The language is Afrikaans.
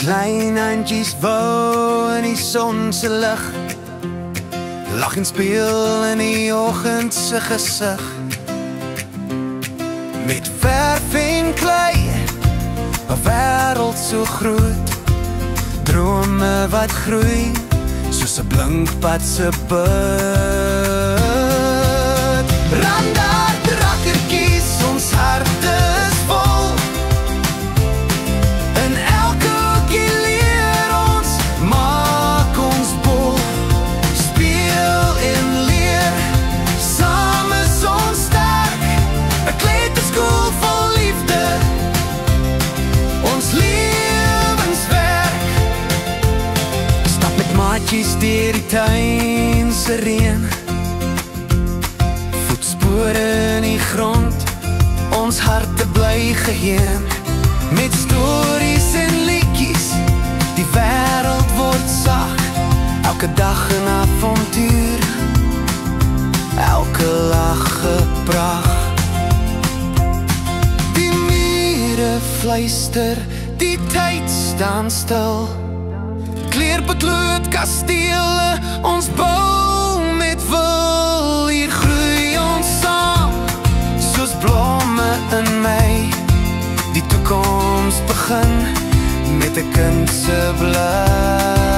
Klein handjies wou in die son se lig, lag en speel in die oggend se gesig. Met verf en klei, 'n wêreld so groot, drome wat groei soos 'n blinkpad se bud. Randar trakkertjies, ons harte is vol. In elke hoekie leer ons, maak ons bol. Speel en leer, saam is ons sterk. 'n kleuterskool vol liefde, ons lewenswerk. Stap met maatjies deur die tuin se reën, voetspore in die grond, ons harte bly geheen. Met stories en liedjies, die wêreld word sag. Elke dag 'n avontuur, elke lag 'n pragt. Die mure fluister, die tyd staan stil. Kleurpakloot kastele, ons bou met wil. Hier groei ons saam, soos blomme in Mei. Die toekoms begin met 'n kind se bly.